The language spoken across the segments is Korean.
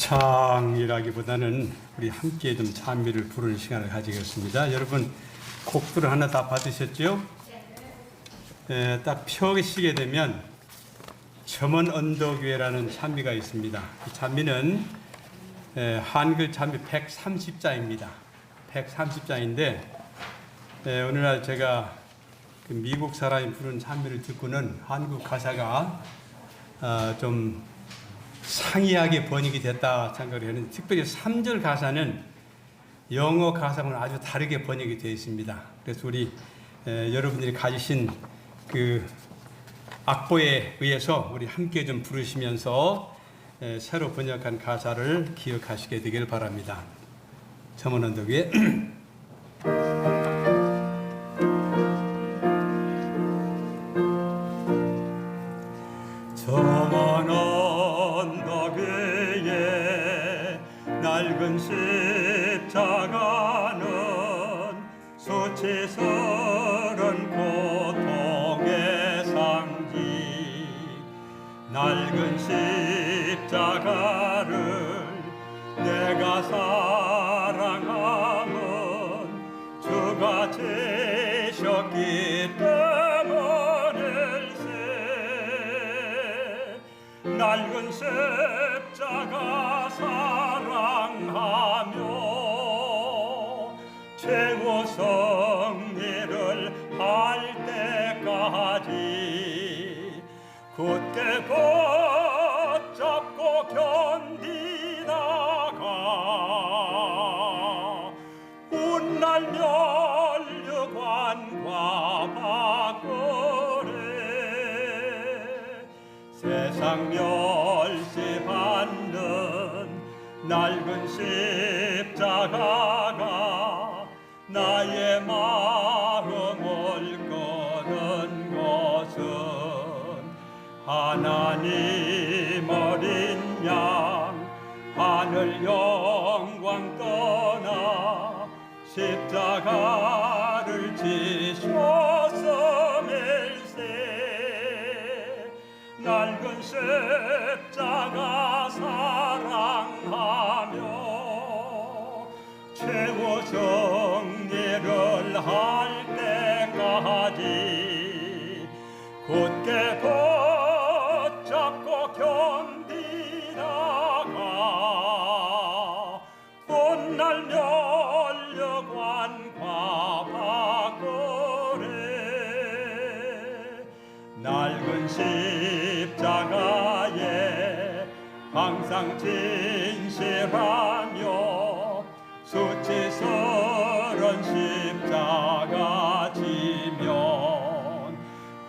합창이라기보다는 우리 함께 좀 찬미를 부르는 시간을 가지겠습니다. 여러분 곡들을 하나 다 받으셨죠? 딱 펴시게 되면 점원 언덕위에라는 찬미가 있습니다. 이 찬미는 한글 찬미 130자입니다. 130자인데 오늘날 제가 그 미국 사람이 부른 찬미를 듣고는 한국 가사가 좀 상이하게 번역이 됐다 생각을 했는데, 특별히 3절 가사는 영어 가사하고는 아주 다르게 번역이 되어 있습니다. 그래서 우리 여러분들이 가지신 그 악보에 의해서 우리 함께 좀 부르시면서 새로 번역한 가사를 기억하시게 되길 바랍니다. 점원 언덕 위에 점원 언덕 위에 낡은 십자가는 수치스런 고통의 상징, 낡은 십자가를 내가 사랑함은 주가 지셨기 때문일세. 낡은 십자가 사랑하며 최후 승리를 할 때까지 굳게 붙잡고 견디다가 훗날 면류관과 바꾸래. 세상 멸시받는 낡은 십자가가 나의 마음을 끄는 것은 하나님 어린 양 하늘 영광 떠나 십자가를 지셨음일세. 낡은 십자가 사랑하며 최후 승리를 할 때까지 굳게 붙잡고 견디다가 훗날 면류관과 바꾸래. 낡은 십자가에 항상 진실하며 수치스런 십자가 지면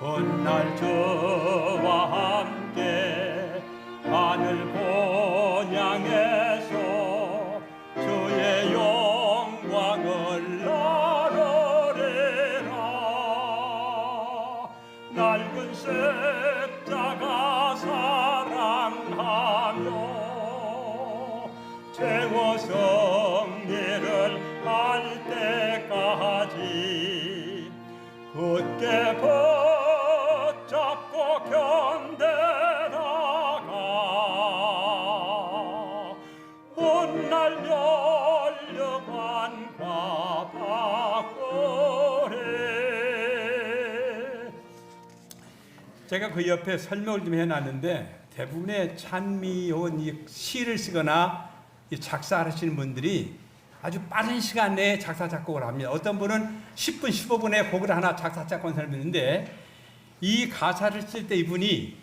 훗날 주와 함께 하늘 본향에서 주의 영광을 나누리라. 낡은 십자가 사랑하며 최후 승리를 할 때까지 굳게 붙잡고 견디다가 훗날 면류관과 바꾸래. 제가 그 옆에 설명을 좀 해놨는데, 대부분의 찬미요원 이 시를 쓰거나 이 작사하시는 분들이 아주 빠른 시간 내에 작사 작곡을 합니다. 어떤 분은 10분, 15분에 곡을 하나 작사 작곡한 사람이 있는데, 이 가사를 쓸 때 이분이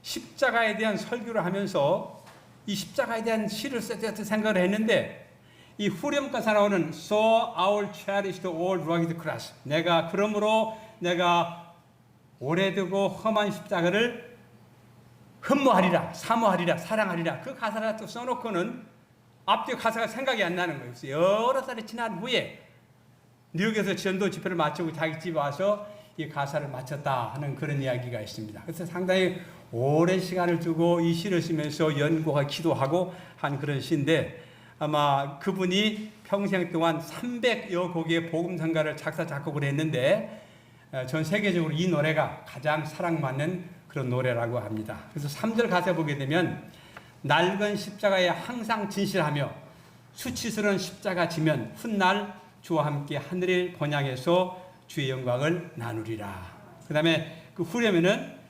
십자가에 대한 설교를 하면서 이 십자가에 대한 시를 쓸 때 생각을 했는데, 이 후렴 가사 나오는 So our cherished old rugged cross, 그러므로 내가 오래되고 험한 십자가를 흠모하리라, 사모하리라, 사랑하리라, 그 가사를 또 써놓고는 앞뒤 가사가 생각이 안 나는 거예요. 그래서 여러 달이 지난 후에 뉴욕에서 전도 집회를 마치고 자기 집에 와서 이 가사를 마쳤다 하는 그런 이야기가 있습니다. 그래서 상당히 오랜 시간을 두고 이 시를 쓰면서 연구하고 기도하고 한 그런 시인데, 아마 그분이 평생 동안 300여 곡의 복음성가를 작사 작곡을 했는데 전 세계적으로 이 노래가 가장 사랑받는 그런 노래라고 합니다. 그래서 3절 가사 보게 되면 낡은 십자가에 항상 진실하며 수치스러운 십자가 지면 훗날 주와 함께 하늘의 번향에서 주의 영광을 나누리라. 그 다음에 그 후렴에는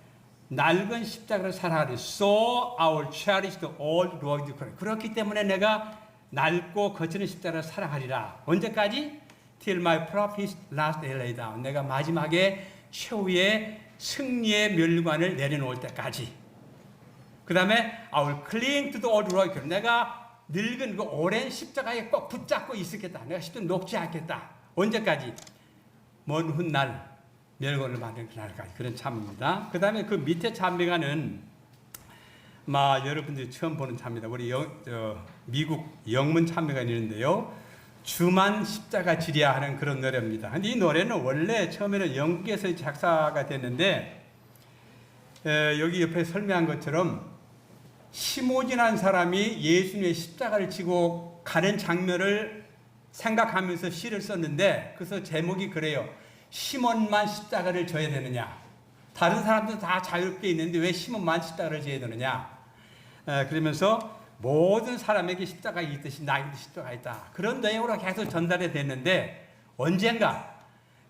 낡은 십자가를 사랑하리. So our cherished old rugged cross. 그렇기 때문에 내가 낡고 거치는 십자가를 사랑하리라. 언제까지? Till my profit last day lay down. 내가 마지막에 최후의 승리의 멸관을 내려놓을 때까지. 그 다음에 I will cling to the old rugged cross. 내가 늙은 그 오랜 십자가에 꼭 붙잡고 있었겠다. 내가 십자가 녹지 않겠다. 언제까지? 먼 훗날 멸관을 받는 그날까지. 그런 참입니다. 그 다음에 그 밑에 참배가는 여러분들이 처음 보는 참입니다. 우리 미국 영문 참배가 있는데요. 주만 십자가 지랴 하는 그런 노래입니다. 근데 이 노래는 원래 처음에는 영국에서 작사가 됐는데 여기 옆에 설명한 것처럼 시모진한 사람이 예수님의 십자가를 지고 가는 장면을 생각하면서 시를 썼는데 그래서 제목이 그래요. 시몬만 십자가를 져야 되느냐? 다른 사람들은 다 자유롭게 있는데 왜 시몬만 십자가를 져야 되느냐? 그러면서 모든 사람에게 십자가가 있듯이 나에게도 십자가가 있다. 그런 내용으로 계속 전달이 됐는데 언젠가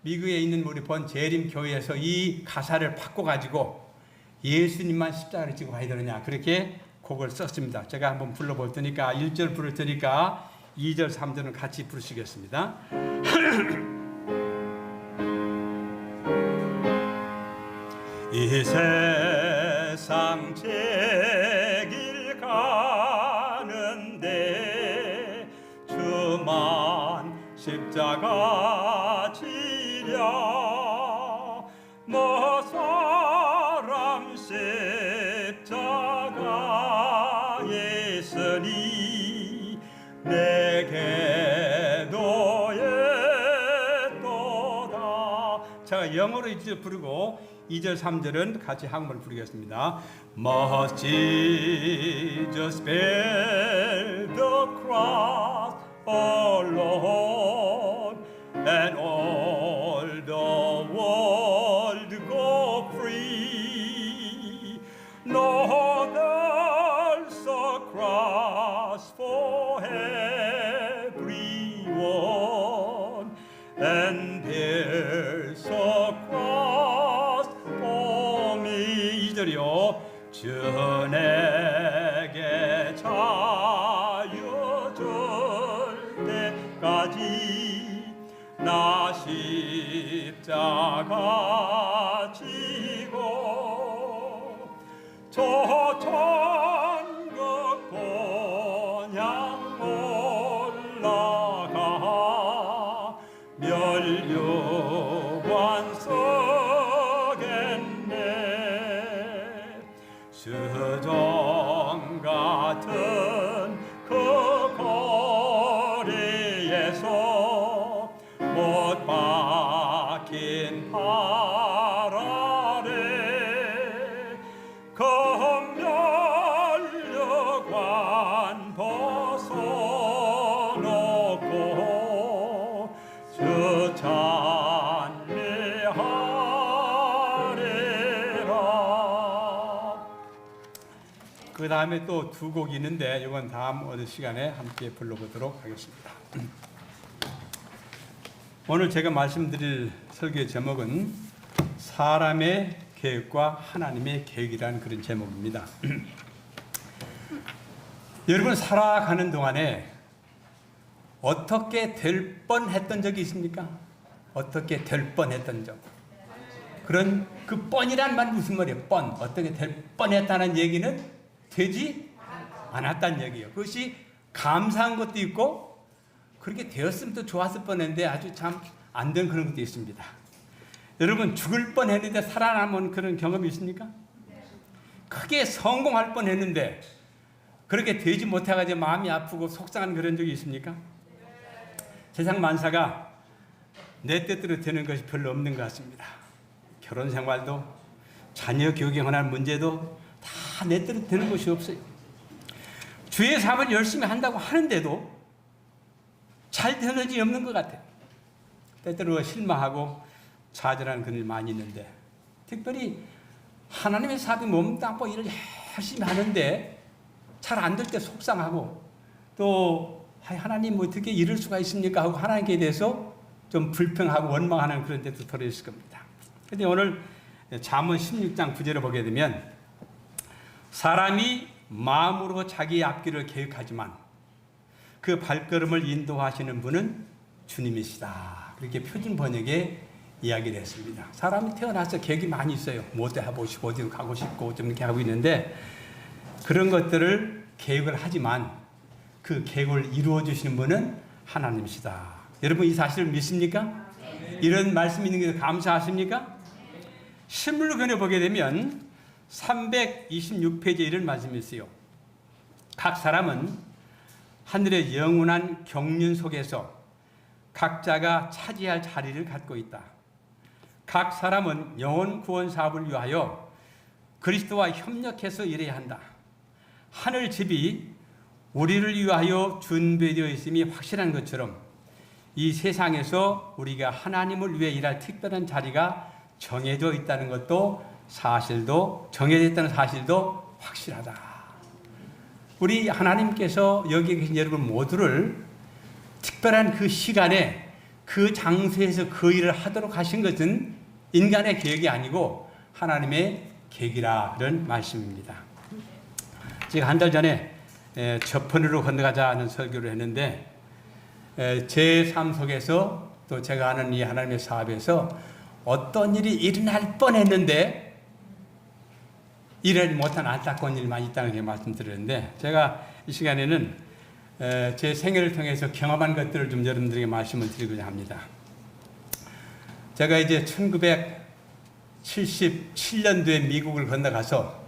미국에 있는 우리 본 재림 교회에서 이 가사를 바꿔가지고 예수님만 십자가를 지고 가야 되느냐? 그렇게 곡을 썼습니다. 제가 한번 불러볼 테니까 1절 부를 테니까 2절, 3절은 같이 부르시겠습니다. 이 세상 제 길 가는데 주만 십자가 지랴 뭐 사람 십자가에 있으니 내게도 예도다. 제가 영어로 이제 부르고 2절, 3절은 같이 한국말 부르겠습니다. Must Jesus bear the cross alone and all the world go free? No, there's a cross for everyone and there's a cross for me. 2절이요. 주 내게 자유 줄 때까지 나 십자가 지고 저 천국 본향 올라가 멸류관 서겠네. 수정 같은 그 거리에서 못 박힌 팔 아래 멸류관 벗어놓고 주 찬미하리라. 그 다음에 또 두 곡 있는데 이건 다음 어느 시간에 함께 불러보도록 하겠습니다. 오늘 제가 말씀드릴 설교의 제목은 사람의 계획과 하나님의 계획이라는 그런 제목입니다. 여러분 살아가는 동안에 어떻게 될 뻔했던 적이 있습니까? 어떻게 될 뻔했던 적. 그런 그 뻔이란 말이 무슨 말이에요? 뻔. 어떻게 될 뻔했다는 얘기는 되지 않았다는 얘기예요. 그것이 감사한 것도 있고 그렇게 되었으면 또 좋았을 뻔했는데 아주 참 안 된 그런 것도 있습니다. 여러분 죽을 뻔했는데 살아남은 그런 경험이 있습니까? 크게 성공할 뻔했는데 그렇게 되지 못해가지고 마음이 아프고 속상한 그런 적이 있습니까? 세상 만사가 내 뜻대로 되는 것이 별로 없는 것 같습니다. 결혼 생활도 자녀 교육에 관한 문제도 다 내 뜻대로 되는 것이 없어요. 주의 사업을 열심히 한다고 하는데도 잘 되는 일이 없는 것 같아요. 때때로 실망하고 좌절하는 그런 일 많이 있는데 특별히 하나님의 사업에 몸담고 일을 열심히 하는데 잘 안 될 때 속상하고 또 하나님 어떻게 이럴 수가 있습니까 하고 하나님께 대해서 좀 불평하고 원망하는 그런 데도 들어있을 겁니다. 그런데 오늘 잠언 16장 9절을 보게 되면 사람이 마음으로 자기의 앞길을 계획하지만 그 발걸음을 인도하시는 분은 주님이시다. 그렇게 표준 번역에 이야기를 했습니다. 사람이 태어나서 계획이 많이 있어요. 뭐도 해보고 싶고 어디로 가고 싶고 좀 이렇게 하고 있는데 그런 것들을 계획을 하지만 그 계획을 이루어 주시는 분은 하나님이시다. 여러분 이 사실을 믿습니까? 이런 말씀이 있는 게 감사하십니까? 신물권에 보게 되면 326페이지에 이런 말씀이 있어요. 각 사람은 하늘의 영원한 경륜 속에서 각자가 차지할 자리를 갖고 있다. 각 사람은 영혼 구원 사업을 위하여 그리스도와 협력해서 일해야 한다. 하늘 집이 우리를 위하여 준비되어 있음이 확실한 것처럼 이 세상에서 우리가 하나님을 위해 일할 특별한 자리가 정해져 있다는 것도 정해져 있다는 사실도 확실하다. 우리 하나님께서 여기 계신 여러분 모두를 특별한 그 시간에 그 장소에서 그 일을 하도록 하신 것은 인간의 계획이 아니고 하나님의 계획이라 그런 말씀입니다. 제가 한 달 전에 저편으로 건너가자는 설교를 했는데 제 삶 속에서 또 제가 하는 이 하나님의 사업에서 어떤 일이 일어날 뻔했는데 일하지 못한 안타까운 일이 많이 있다는 게 말씀드렸는데 제가 이 시간에는 제 생애를 통해서 경험한 것들을 좀 여러분들에게 말씀을 드리고자 합니다. 제가 이제 1977년도에 미국을 건너가서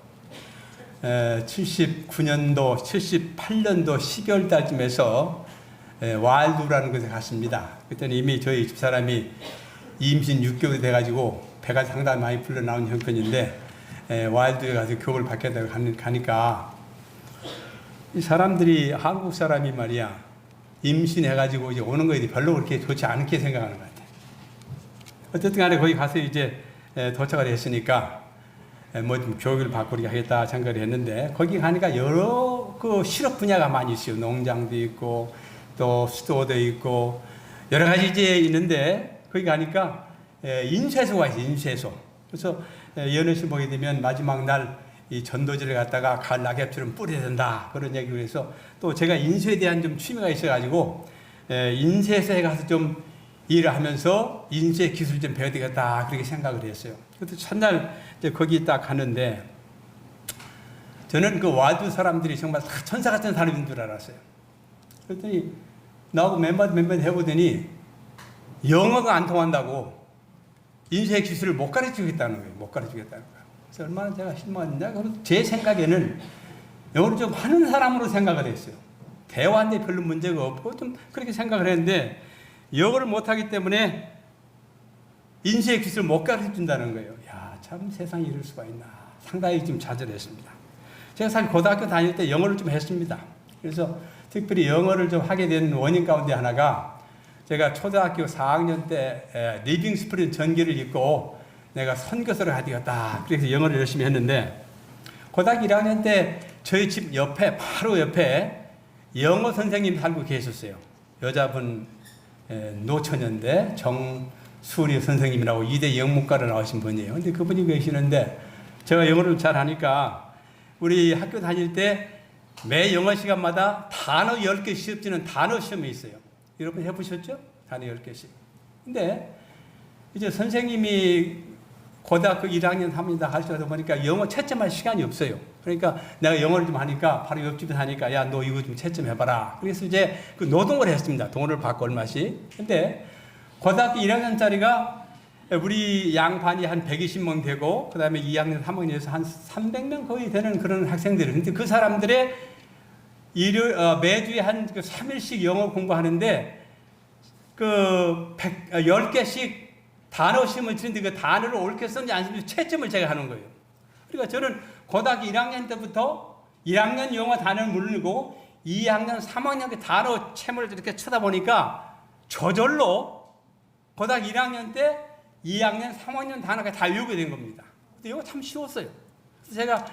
79년도, 78년도 12월 달쯤에서 와일드라는 곳에 갔습니다. 그때는 이미 저희 집사람이 임신 6개월이 돼가지고 배가 상당히 많이 불러 나온 형편인데 와일드에 가서 교육을 받겠다고 가니까 이 사람들이 한국 사람이 말이야 임신해가지고 이제 오는 거에 별로 그렇게 좋지 않게 생각하는 것 같아. 어쨌든 간에 거기 가서 이제 도착을 했으니까 뭐 좀 교육을 받고 이렇게 하겠다 생각을 했는데 거기 가니까 여러 그 실업 분야가 많이 있어요. 농장도 있고 또 수도도 있고 여러 가지 이제 있는데 거기 가니까 인쇄소가 있어요. 인쇄소. 그래서 연애실 보게 되면 마지막 날 이 전도지를 갖다가 가을 낙엽처럼 뿌려야 된다 그런 얘기를 해서 또 제가 인쇄에 대한 좀 취미가 있어가지고 인쇄소에 가서 좀 일을 하면서 인쇄 기술 좀 배워야 되겠다 그렇게 생각을 했어요. 그래서 첫날 이제 거기 딱 가는데 저는 그 와주 사람들이 정말 다 천사 같은 사람인 줄 알았어요. 그랬더니 나하고 몇 마디 해보더니 영어가 안 통한다고 인쇄 기술을 못 가르치겠다는 거예요. 못 가르치겠다는 거예요. 그래서 얼마나 제가 실망했냐. 제 생각에는 영어를 좀 하는 사람으로 생각을 했어요. 대화인데 별로 문제가 없고 좀 그렇게 생각을 했는데 영어를 못하기 때문에 인쇄 기술을 못 가르쳐준다는 거예요. 야, 참 세상에 이럴 수가 있나. 상당히 좀 좌절했습니다. 제가 사실 고등학교 다닐 때 영어를 좀 했습니다. 그래서 특별히 영어를 좀 하게 된 원인 가운데 하나가 제가 초등학교 4학년 때 리빙 스프링 전기를 입고 내가 선교사를 해야 되겠다. 그래서 영어를 열심히 했는데 고등학교 1학년 때 저희 집 옆에 바로 옆에 영어 선생님 살고 계셨어요. 여자분 노처녀인데 정수리 선생님이라고 이대 영문과를 나오신 분이에요. 근데 그분이 계시는데 제가 영어를 잘 하니까 우리 학교 다닐 때 매 영어 시간마다 단어 10개 시험지는 단어 시험이 있어요. 여러분 해보셨죠? 단어 10개씩. 근데 이제 선생님이 고등학교 1학년 합니다 하시다 보니까 영어 채점할 시간이 없어요. 그러니까 내가 영어를 좀 하니까 바로 옆집에 사니까 야, 너 이거 좀 채점해봐라. 그래서 이제 그 노동을 했습니다. 돈을 받고 얼마씩. 근데 고등학교 1학년짜리가 우리 양반이 한 120명 되고 그 다음에 2학년, 3학년에서 한 300명 거의 되는 그런 학생들. 근데 그 사람들의 매주에 한 3일씩 영어 공부하는데 그 10개씩 단어 시험을 치는데 그 단어를 옳게 썼는지 안 썼는지 채점을 제가 하는 거예요. 그러니까 저는 고등학교 1학년 때부터 1학년 영어 단어를 모르고 2학년, 3학년 그 단어 채물을 이렇게 쳐다보니까 저절로 고등학교 1학년 때 2학년, 3학년 단어가 다 외우게 된 겁니다. 근데 이거 참 쉬웠어요. 그래서 제가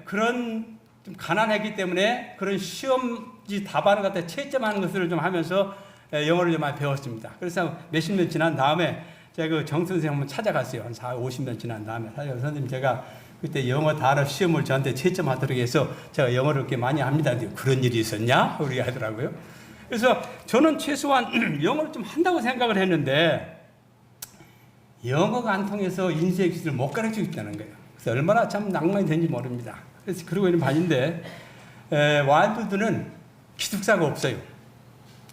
그런 좀 가난했기 때문에 그런 시험지 답안을 갖다 채점하는 것을 좀 하면서 영어를 좀 많이 배웠습니다. 그래서 몇십 년 지난 다음에 제가 그 정 선생 한번 찾아갔어요. 한 40, 50년 지난 다음에. 선생님, 제가 그때 영어 단어 시험을 저한테 채점하도록 해서 제가 영어를 그렇게 많이 합니다. 그런 일이 있었냐? 우리 하더라고요. 그래서 저는 최소한 영어를 좀 한다고 생각을 했는데 영어가 안 통해서 인쇄 기술을 못 가르치고 있다는 거예요. 그래서 얼마나 참 낭만이 되는지 모릅니다. 그래서 그러고 있는 반인데 와일드는 기숙사가 없어요.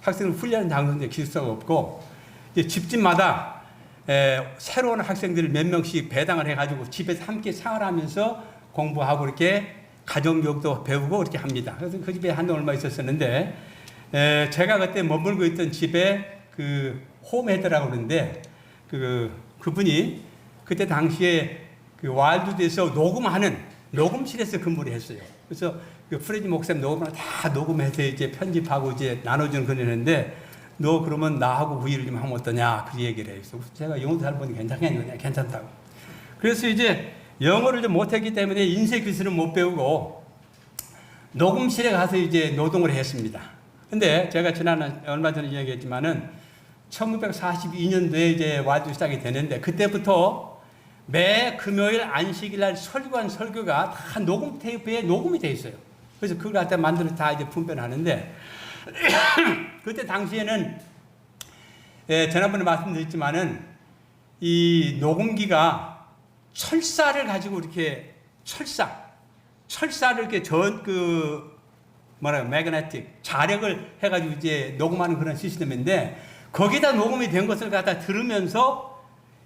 학생을 훈련하는 장소인데 기숙사가 없고 이제 집집마다 새로운 학생들을 몇 명씩 배당을 해가지고 집에서 함께 생활하면서 공부하고 이렇게 가정교육도 배우고 이렇게 합니다. 그래서 그 집에 한동 얼마 있었었는데 제가 그때 머물고 있던 집에 그 홈헤드라고 그러는데 그분이 그때 당시에 그 와일드에서 녹음하는 녹음실에서 근무를 했어요. 그래서 그 프레디 목사님 녹음을 다 녹음해서 이제 편집하고 이제 나눠주는 그런 일인데 너 그러면 나하고 후일을 좀 하면 어떠냐 그 얘기를 했어. 제가 영어도 잘 보니 괜찮겠냐 괜찮다고. 그래서 이제 영어를 좀 못했기 때문에 인쇄 기술은 못 배우고 녹음실에 가서 이제 노동을 했습니다. 근데 제가 지난 얼마 전에 이야기했지만은 1942년도에 이제 와일드 시작이 되는데 그때부터 매 금요일 안식일 날 설교한 설교가 다 녹음 테이프에 녹음이 돼 있어요. 그래서 그걸 갖다 만들어 다 이제 분편하는데 그때 당시에는 지난번에 말씀드렸지만은 이 녹음기가 철사를 가지고 이렇게 철사를 이렇게 매그네틱 자력을 해가지고 이제 녹음하는 그런 시스템인데 거기다 녹음이 된 것을 갖다 들으면서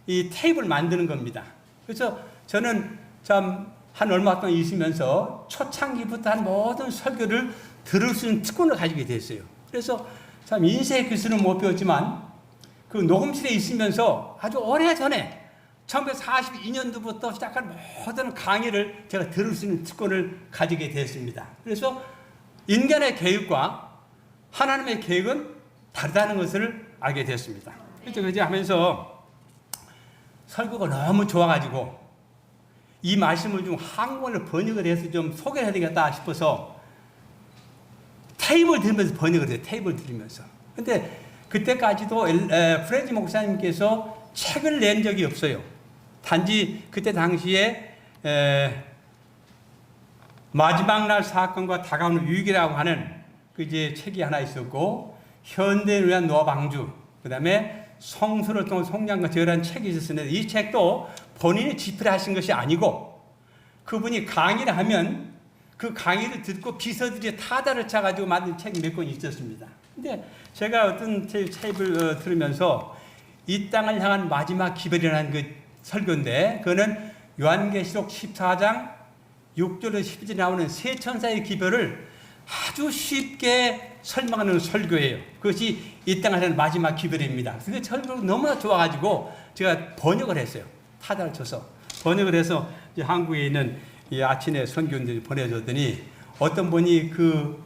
이 테이프를 만드는 겁니다. 그래서 저는 참 한 얼마 동안 있으면서 초창기부터 한 모든 설교를 들을 수 있는 특권을 가지게 됐어요. 그래서 참 인쇄 기술은 못 배웠지만 그 녹음실에 있으면서 아주 오래전에 1942년도부터 시작한 모든 강의를 제가 들을 수 있는 특권을 가지게 됐습니다. 그래서 인간의 계획과 하나님의 계획은 다르다는 것을 알게 됐습니다. 그렇죠 하면서 설교가 너무 좋아가지고 이 말씀을 좀 한국어로 번역을 해서 좀 소개를 해야 되겠다 싶어서 테이블 들으면서 번역을 해요. 테이블 들으면서. 근데 그때까지도 프레디 목사님께서 책을 낸 적이 없어요. 단지 그때 당시에 마지막 날 사건과 다가오는 위기라고 하는 그 이제 책이 하나 있었고 현대를 위한 노방주 그다음에 성수를 통한 속량과 저라는 책이 있었는데 이 책도 본인이 집필 하신 것이 아니고 그분이 강의를 하면 그 강의를 듣고 비서들이 타다를 차가지고 만든 책이 몇 권 있었습니다. 근데 제가 어떤 책을 들으면서 이 땅을 향한 마지막 기별이라는 그 설교인데 그거는 요한계시록 14장 6절에서 12절에 나오는 세 천사의 기별을 아주 쉽게 설명하는 설교예요. 그것이 이 땅을 향한 마지막 기별입니다. 그 설교가 너무나 좋아가지고 제가 번역을 했어요. 타다를 쳐서 번역을 해서 이제 한국에 있는 이 아침에 선교인들이 보내줬더니 어떤 분이 그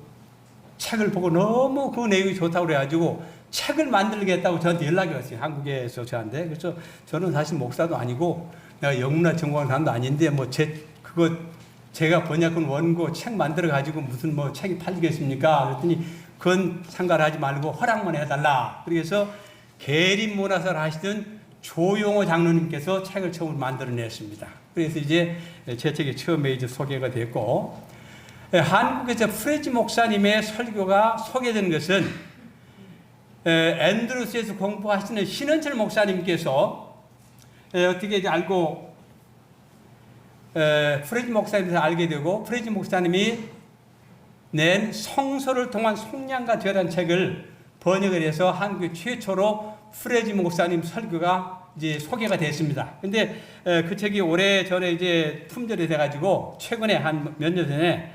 책을 보고 너무 그 내용이 좋다고 그래가지고 책을 만들겠다고 저한테 연락이 왔어요. 한국에서 저한테. 그래서 저는 사실 목사도 아니고 내가 영문화 전공한 사람도 아닌데 뭐 제가 번역한 원고 책 만들어 가지고 무슨 뭐 책이 팔리겠습니까? 그랬더니 그건 상관하지 말고 허락만 해달라. 그래서 계림문화사를 하시던 조용호 장로님께서 책을 처음 만들어냈습니다. 그래서 이제 제 책이 처음에 이제 소개가 됐고, 한국에서 프레지 목사님의 설교가 소개된 것은 앤드루스에서 공부하시는 신은철 목사님께서 어떻게 이제 알고 프레지 목사님에서 알게 되고 프레지 목사님이 낸 성서를 통한 속량과 저라는 책을 번역을 해서 한국 최초로 프레지 목사님 설교가 이제 소개가 됐습니다. 근데 그 책이 오래 전에 이제 품절이 돼가지고 최근에 한 몇 년 전에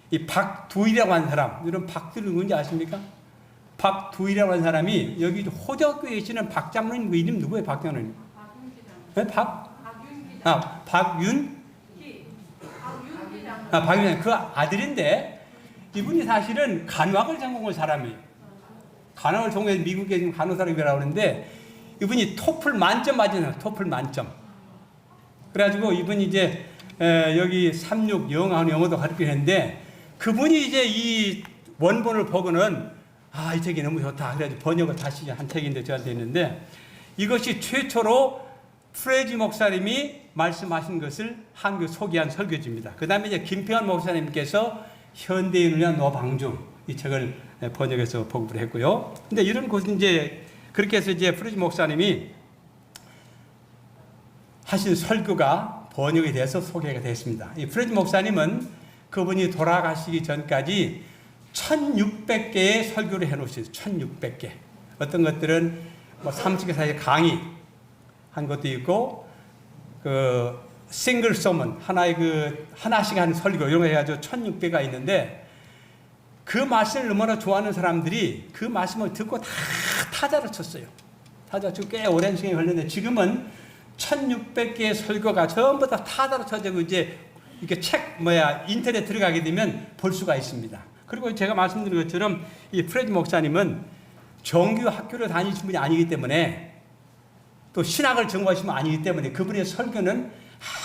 이 박두희라고 하는 사람, 여러분 박두희 누군지 아십니까? 박두희라고 하는 사람이 여기 호적교에 계시는 박 장로님 그 이름 누구예요? 박 장로님? 박윤 그 아들인데 이분이 사실은 간호학을 전공한 사람이에요. 간호학을 전공해서 미국에 지금 간호사라고 하는데 이분이 토플 만점 맞은 토플 만점. 그래가지고 이분이 이제 여기 36 영어도 가르치는데 그분이 이제 이 원본을 보고는 이 책이 너무 좋다. 그래서 번역을 다시 한 책인데 저한테 있는데, 이것이 최초로 프레지 목사님이 말씀하신 것을 한국 소개한 설교집니다. 그 다음에 이제 김평환 목사님께서 현대인을 위한 노방중 이 책을 번역해서 보급을 했고요. 근데 이런 것은 이제 그렇게 해서 이제 프레지 목사님이 하신 설교가 번역이 돼서 소개가 됐습니다. 이 프레지 목사님은 그분이 돌아가시기 전까지 1600개의 설교를 해놓으셨어요. 1600개. 어떤 것들은 뭐 30개 사이에 강의 한 것도 있고, 그 싱글 소문 하나씩 하는 설교 이런 거 해가지고 1600가 있는데, 그 말씀을 너무나 좋아하는 사람들이 그 말씀을 듣고 다 타자로 쳤어요. 타자 치고 꽤 오랜 시간이 걸렸는데, 지금은 1600개의 설교가 전부 다 타자로 쳐지고 이제 이렇게 인터넷 들어가게 되면 볼 수가 있습니다. 그리고 제가 말씀드린 것처럼 이 프레지 목사님은 정규 학교를 다니신 분이 아니기 때문에, 또 신학을 전공하신 분이 아니기 때문에 그분의 설교는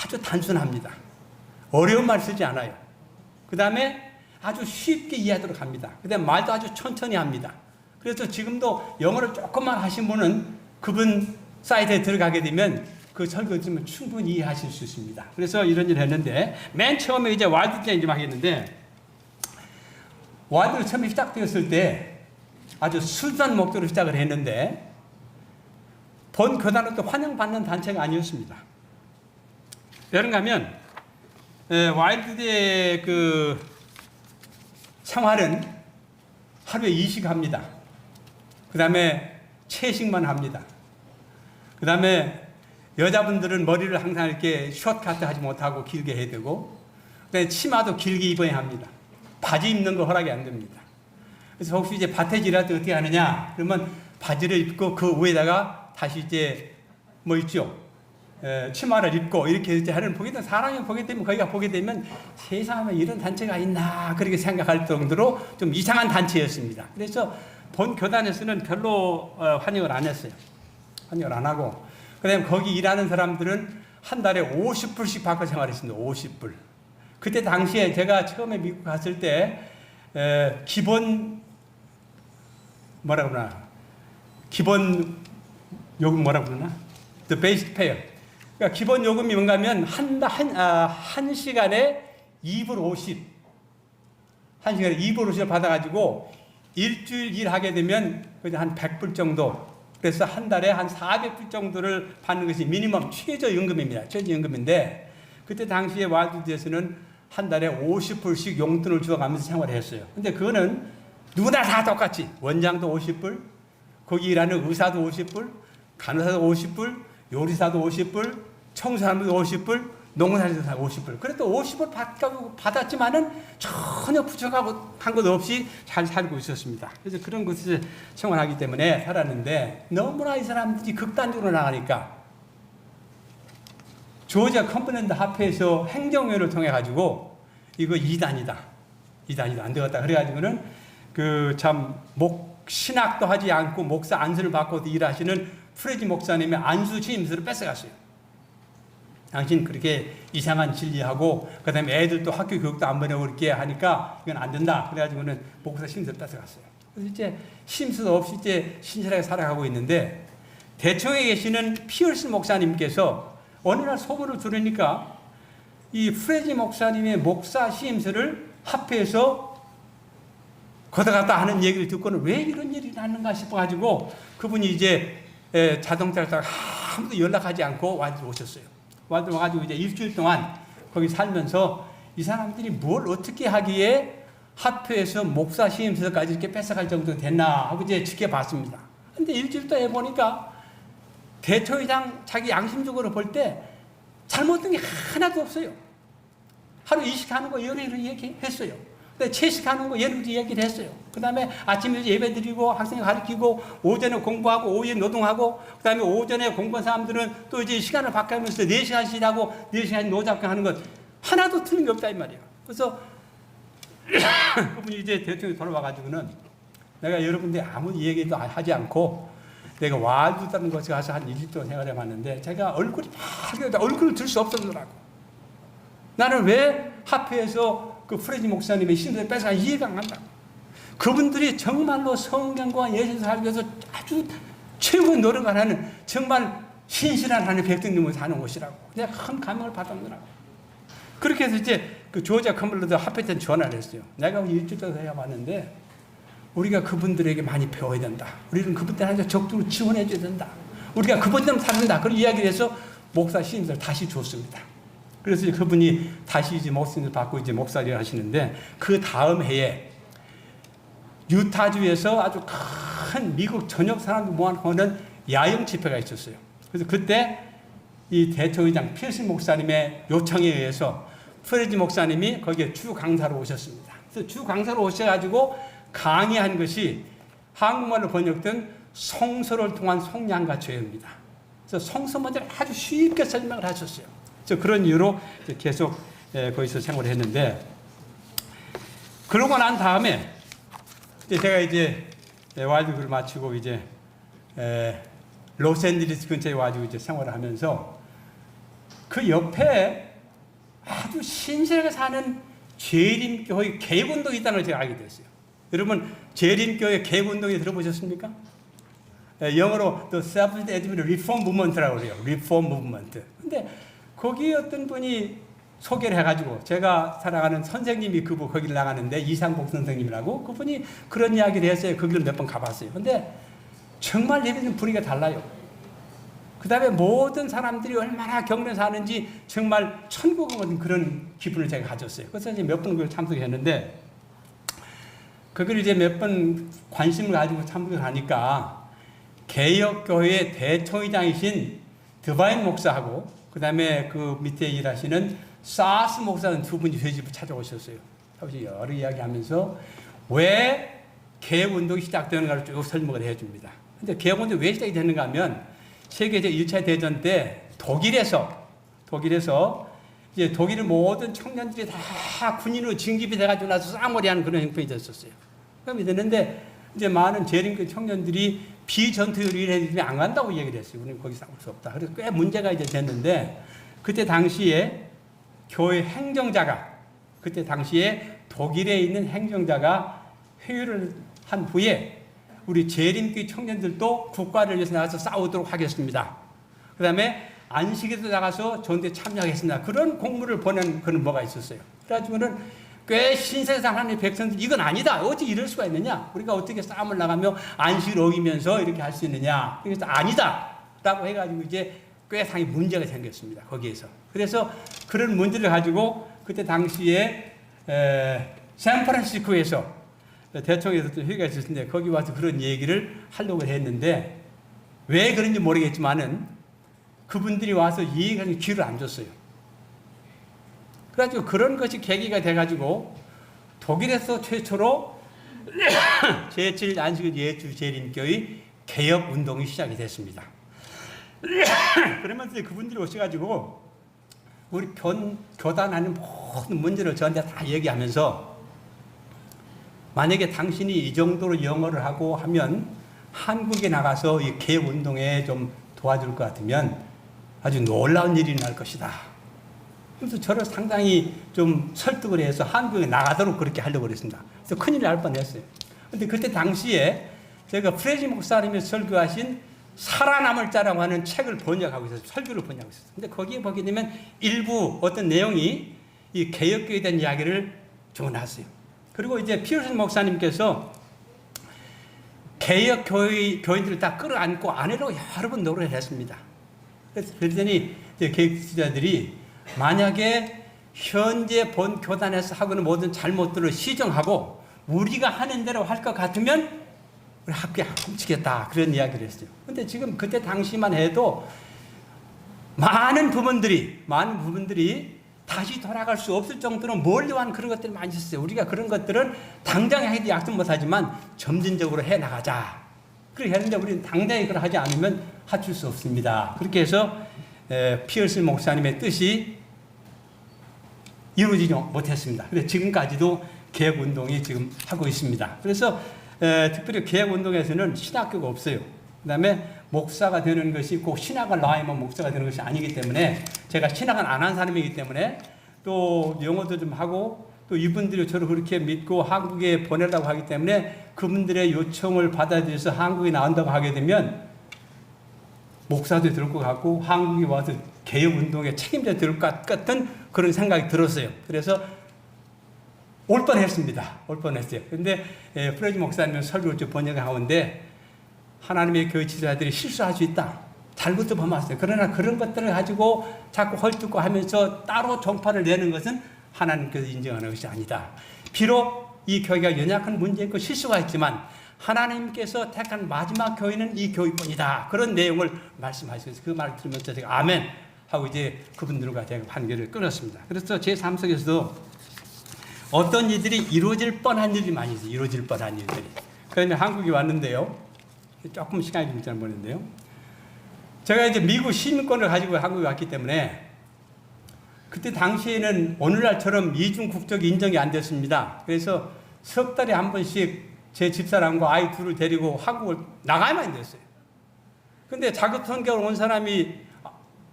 아주 단순합니다. 어려운 말 쓰지 않아요. 그 다음에 아주 쉽게 이해하도록 합니다. 그 다음에 말도 아주 천천히 합니다. 그래서 지금도 영어를 조금만 하신 분은 그분 사이트에 들어가게 되면 그 설교 들으면 충분히 이해하실 수 있습니다. 그래서 이런 일을 했는데, 맨 처음에 이제 와일드 좀 하겠는데, 와일드가 처음에 시작되었을 때 아주 순수한 목적으로 시작을 했는데, 본 교단으로부터 환영받는 단체가 아니었습니다. 여러분 가면 와일드의 그 생활은 하루에 2식 합니다. 그 다음에 채식만 합니다. 그 다음에 여자분들은 머리를 항상 이렇게 숏카트 하지 못하고 길게 해야 되고, 그 다음에 치마도 길게 입어야 합니다. 바지 입는 거 허락이 안 됩니다. 그래서 혹시 이제 밭에 일할 때 어떻게 하느냐? 그러면 바지를 입고 그 위에다가 다시 이제 뭐 있죠? 치마를 입고 이렇게 이제 하는 보게 되면, 사람이 보게 되면, 거기가 보게 되면 세상에 이런 단체가 있나 그렇게 생각할 정도로 좀 이상한 단체였습니다. 그래서 본 교단에서는 별로 환영을 안 했어요. 환영을 안 하고, 그다음에 거기 일하는 사람들은 한 달에 50불씩 받고 생활했습니다. 50불. 그때 당시에 제가 처음에 미국 갔을 때 기본 뭐라 그러나, 기본 요금 뭐라 그러나, the basic pay. 그러니까 기본 요금이 뭔가면 한 시간에 2불 50, 한 시간에 2불 50을 받아가지고 일주일 일하게 되면 한 100불 정도. 그래서 한 달에 한 400불 정도를 받는 것이 미니멈 최저임금입니다. 최저임금인데, 그때 당시에 와일드에서는 한 달에 50불씩 용돈을 주어가면서 생활을 했어요. 근데 그거는 누구나 다 똑같이, 원장도 50불, 거기 일하는 의사도 50불, 간호사도 50불, 요리사도 50불, 청소하는도 50불, 농사도 50불. 그래도 50불 받았지만은 전혀 부족하고 한 것 없이 잘 살고 있었습니다. 그래서 그런 곳에서 생활하기 때문에 살았는데, 너무나 이 사람들이 극단적으로 나가니까 조지아 컴퍼런트 합회에서 행정회를 통해 가지고 이거 이단이다 안 되겠다 그래가지고는 그 참 신학도 하지 않고 목사 안수를 받고 일하시는 프레지 목사님의 안수 취임서를 뺏어갔어요. 당신 그렇게 이상한 진리하고, 그 다음에 애들도 학교 교육도 안 보내고 이렇게 하니까 이건 안 된다. 그래가지고는 목사 심서를 뺏어갔어요. 그래서 이제 심서도 없이 이제 신실하게 살아가고 있는데, 대청에 계시는 피얼슨 목사님께서 어느 날 소문을 들으니까 이 프레지 목사님의 목사 시임서를 합회에서 걷어갔다 하는 얘기를 듣고는 왜 이런 일이 났는가 싶어가지고, 그분이 이제 자동차를 타고 아무도 연락하지 않고 와일드 오셨어요. 와일드 와가지고 이제 일주일 동안 거기 살면서 이 사람들이 뭘 어떻게 하기에 합회에서 목사 시임서까지 이렇게 뺏어갈 정도 됐나 하고 이제 지켜봤습니다. 근데 일주일 동안 해보니까 대처회장 자기 양심적으로 볼 때 잘못된 게 하나도 없어요. 하루 이식하는 거 연예인으로 얘기했어요. 채식하는 거 예를 들어 얘기를 했어요. 그 다음에 아침에 예배 드리고 학생 가르치고, 오전에 공부하고 오후에 노동하고, 그 다음에 오전에 공부한 사람들은 또 이제 시간을 바꿔가면서 4시간씩 하고 4시간 노잡고 하는 것 하나도 틀린 게 없다 이 말이에요. 그래서 그분이 이제 대통령이 돌아와가지고는 내가 여러분들 아무 얘기도 하지 않고 내가 와일드라는 곳에 가서 한 1일 동안 생활해 봤는데, 제가 얼굴이 막 얼굴을 들 수 없었더라고. 나는 왜 합회에서 그 프레지 목사님의 신분을 뺏어가 이해가 안 간다. 그분들이 정말로 성경과 예수 살기 위해서 아주 최고의 노력을 하는 정말 신실한 하나님의 백성님을 사는 곳이라고 내가 큰 감명을 받았더라고. 그렇게 해서 이제 그 조지아 컴블러도 하필 전화를 했어요. 내가 일주일 동안 해봤는데 우리가 그분들에게 많이 배워야 된다. 우리는 그분들한테 적극적으로 지원해 줘야 된다. 우리가 그분들만 살린다. 그런 이야기를 해서 목사 신임을 다시 줬습니다. 그래서 그분이 다시 이제 목사님을 받고 이제 목사를 하시는데 그 다음 해에 유타주에서 아주 큰 미국 전역 사람들 모아놓은 야영 집회가 있었어요. 그래서 그때 이 대총회장 필슨 목사님의 요청에 의해서 프레지 목사님이 거기에 주 강사로 오셨습니다. 그래서 주 강사로 오셔가지고 강의한 것이 한국말로 번역된 성서를 통한 속량과 죄입니다. 그래서 성서 문제를 아주 쉽게 설명을 하셨어요. 그래서 그런 이유로 계속 거기서 생활을 했는데 그러고 난 다음에 제가 이제 와이드를 마치고 이제 로스앤젤레스 근처에 와가지고 이제 생활을 하면서 그 옆에 아주 신실하게 사는 재림교회 개혁운동이 있다는 걸 제가 알게 됐어요. 여러분 재림교회 개혁운동에 들어보셨습니까? 영어로 The Seventh Adventist Reform Movement라고 그래요. Reform Movement. 근데 거기 어떤 분이 소개를 해가지고 제가 사랑하는 선생님이 거기를 나가는데 이상복 선생님이라고 그분이 그런 이야기를 했어요. 거기를 몇 번 가봤어요. 근데 정말 예배는 분위기가 달라요. 그 다음에 모든 사람들이 얼마나 경륜 사는지 정말 천국 같은 그런 기분을 제가 가졌어요. 그래서 이제 몇 번 그걸 참석했는데 그걸 이제 몇 번 관심을 가지고 참석을 하니까 개혁교회 대총회장이신 드바인 목사하고 그 다음에 그 밑에 일하시는 사스 목사는 두 분이 저희 집을 찾아오셨어요. 여러 이야기하면서 왜 개혁운동이 시작되는가를 쭉 설명을 해줍니다. 근데 개혁운동이 왜 시작이 되는가 하면 세계적 1차 대전 때 독일에서 이제 독일의 모든 청년들이 다 군인으로 징집이 돼가지고 나서 쌍머리하는 그런 형편이 됐었어요. 그럼 됐는데 이제 많은 재림교 청년들이 비전투를 일해주면 안 간다고 얘기를 했어요. 우리는 거기 싸울 수 없다. 그래서 꽤 문제가 이제 됐는데 그때 당시에 교회 행정자가 그때 당시에 독일에 있는 행정자가 회의를 한 후에 우리 재림교회 청년들도 국가를 위해서 나가서 싸우도록 하겠습니다. 그 다음에 안식에도 나가서 전투에 참여하겠습니다. 그런 공문을 보낸 그런 뭐가 있었어요. 그래가지고는 꽤 신세상 하나님의 백성들 이건 아니다. 어떻게 이럴 수가 있느냐. 우리가 어떻게 싸움을 나가며 안식을 어기면서 이렇게 할 수 있느냐. 그래서 아니다. 라고 해가지고 이제 꽤 상당히 문제가 생겼습니다. 거기에서. 그래서 그런 문제를 가지고 그때 당시에 샌프란시스코에서 대통령에서 회의가 있었는데 거기 와서 그런 얘기를 하려고 했는데 왜 그런지 모르겠지만은 그분들이 와서 얘기하는 기회를 안 줬어요. 그래가지고 그런 것이 계기가 돼가지고 독일에서 최초로 제7 안식일 예주 재림교회 개혁 운동이 시작이 됐습니다. 그러면서 그분들이 오셔가지고 우리 교단하는 모든 문제를 저한테 다 얘기하면서 만약에 당신이 이 정도로 영어를 하고 하면 한국에 나가서 이 개혁 운동에 좀 도와줄 것 같으면 아주 놀라운 일이 날 것이다. 그래서 저를 상당히 좀 설득을 해서 한국에 나가도록 그렇게 하려고 그랬습니다. 그래서 큰일 날 뻔했어요. 근데 그때 당시에 제가 프레지 목사님이 설교하신 살아남을 자라고 하는 책을 번역하고 있었어요. 설교를 번역하고 있었어요. 근데 거기에 보게 되면 일부 어떤 내용이 이 개혁교회에 대한 이야기를 적어놨어요. 그리고 이제 피어슨 목사님께서 개혁교인들을 다 끌어안고 안으로 여러 번 노력을 했습니다. 그래서 그랬더니 이제 개혁자들이 만약에 현재 본 교단에서 하고 있는 모든 잘못들을 시정하고 우리가 하는 대로 할 것 같으면 우리 학교에 훔치겠다 그런 이야기를 했어요. 근데 지금 그때 당시만 해도 많은 부분들이 다시 돌아갈 수 없을 정도로 멀리한 그런 것들이 많이 있었어요. 우리가 그런 것들은 당장 해도 약속 못하지만 점진적으로 해나가자. 그렇게 했는데 우리는 당장에 그걸 하지 않으면 합칠 수 없습니다. 그렇게 해서 피어슨 목사님의 뜻이 이루어지지 못했습니다. 그래서 지금까지도 개혁운동이 지금 하고 있습니다. 그래서 특별히 개혁운동에서는 신학교가 없어요. 그 다음에 목사가 되는 것이 꼭 신학을 나와야만 목사가 되는 것이 아니기 때문에 제가 신학은 안 한 사람이기 때문에 또 영어도 좀 하고 또 이분들이 저를 그렇게 믿고 한국에 보내려고 하기 때문에 그분들의 요청을 받아들여서 한국에 나온다고 하게 되면 목사도 될 것 같고 한국에 와서 개혁운동에 책임져 될 것 같은 그런 생각이 들었어요. 그래서 올 뻔했습니다. 올 뻔했어요. 그런데 프레즈 목사님 설교를 좀 번역하는데 하나님의 교회 지도자들이 실수할 수 있다. 잘못도 범했어요. 그러나 그런 것들을 가지고 자꾸 헐뜯고 하면서 따로 종파를 내는 것은 하나님께서 인정하는 것이 아니다. 비록 이 교회가 연약한 문제 있고 실수가 있지만 하나님께서 택한 마지막 교회는 이 교회뿐이다. 그런 내용을 말씀하셔서 그 말을 들으면서 제가 아멘 하고 이제 그분들과 제가 관계를 끊었습니다. 그래서 제 삶 속에서도 어떤 일들이 이루어질 뻔한 일이 많이 있어요. 이루어질 뻔한 일들이. 그런데 한국에 왔는데요. 조금 시간이 좀 짧았는데요. 제가 이제 미국 시민권을 가지고 한국에 왔기 때문에 그때 당시에는 오늘날처럼 이중 국적이 인정이 안 됐습니다. 그래서 석 달에 한 번씩 제 집사람과 아이 둘을 데리고 한국을 나가야만 됐어요. 근데 자급 선교로 온 사람이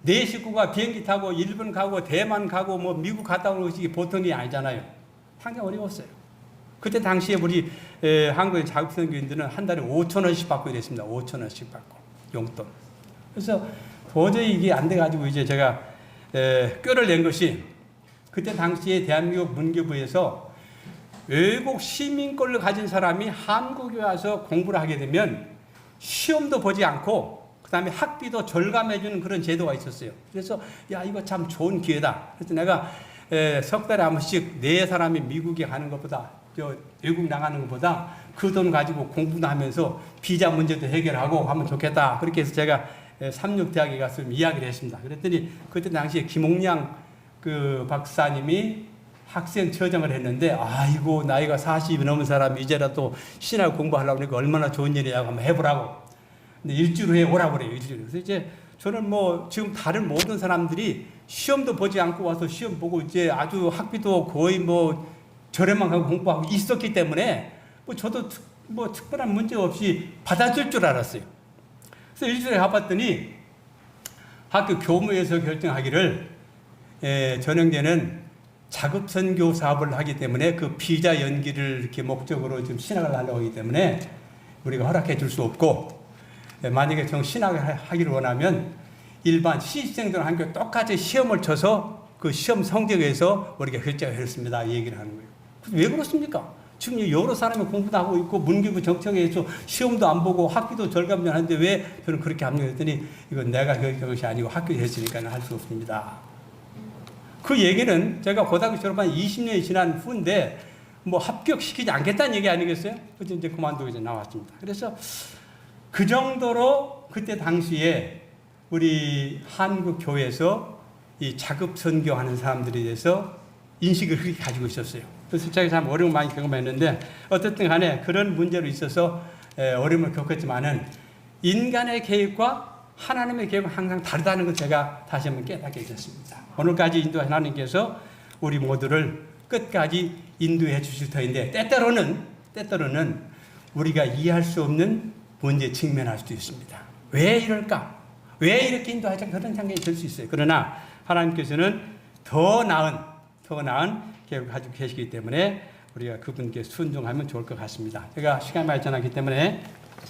네 식구가 비행기 타고 일본 가고 대만 가고 뭐 미국 갔다 오는 것이 보통 일이 아니잖아요. 상당히 어려웠어요. 그때 당시에 우리 한국의 자급 선교인들은 한 달에 5,000원씩 받고 이랬습니다. 5,000원씩 받고 용돈. 그래서 도저히 이게 안 돼가지고 이제 제가 뼈를 낸 것이 그때 당시에 대한민국 문교부에서 외국 시민권을 가진 사람이 한국에 와서 공부를 하게 되면 시험도 보지 않고 그 다음에 학비도 절감해주는 그런 제도가 있었어요. 그래서 야 이거 참 좋은 기회다. 그래서 내가 석 달에 한 번씩 네 사람이 미국에 가는 것보다 외국 나가는 것보다 그 돈 가지고 공부도 하면서 비자 문제도 해결하고 하면 좋겠다. 그렇게 해서 제가 삼육대학에 가서 이야기를 했습니다. 그랬더니 그때 당시에 김옥량 그 박사님이 학생 처장을 했는데 아이고 나이가 40이 넘은 사람이 이제라도 신학 공부하려고 하니까 얼마나 좋은 일이냐고 한번 해보라고. 근데 일주일 후에 오라고 그래요. 일주일. 그래서 이제 저는 뭐 지금 다른 모든 사람들이 시험도 보지 않고 와서 시험 보고 이제 아주 학비도 거의 뭐 저렴한 하고 공부하고 있었기 때문에 뭐 저도 뭐 특별한 문제 없이 받아줄 줄 알았어요. 그래서 일주일에 가봤더니 학교 교무에서 결정하기를 전형제는 자급선교 사업을 하기 때문에 그 비자 연기를 이렇게 목적으로 지금 신학을 하려고 하기 때문에 우리가 허락해 줄 수 없고 만약에 정 신학을 하기를 원하면 일반 신입생들 한교 똑같이 시험을 쳐서 그 시험 성적에서 우리가 결정을 했습니다. 이 얘기를 하는 거예요. 왜 그렇습니까? 지금 여러 사람이 공부도 하고 있고 문교부 정책에서 시험도 안 보고 학비도 절감전 하는데 왜 저는 그렇게 합류했더니 이건 내가 결정한 것이 아니고 학교에 했으니까 할 수 없습니다. 그 얘기는 제가 고등학교 졸업한 20년이 지난 후인데 뭐 합격시키지 않겠다는 얘기 아니겠어요? 그래서 이제 그만두고 이제 나왔습니다. 그래서 그 정도로 그때 당시에 우리 한국 교회에서 이 자급 선교하는 사람들에 대해서 인식을 그렇게 가지고 있었어요. 그래서 제가 참 어려움을 많이 경험했는데 어쨌든 간에 그런 문제로 있어서 어려움을 겪었지만은 인간의 계획과 하나님의 계획은 항상 다르다는 걸 제가 다시 한번 깨닫게 됐습니다. 오늘까지 인도하신 하나님께서 우리 모두를 끝까지 인도해 주실 터인데 때때로는 우리가 이해할 수 없는 문제에 직면할 수도 있습니다. 왜 이럴까? 왜 이렇게 인도하자? 그런 생각이 들 수 있어요. 그러나 하나님께서는 더 나은 계획을 가지고 계시기 때문에 우리가 그분께 순종하면 좋을 것 같습니다. 제가 시간이 많지 않았기 때문에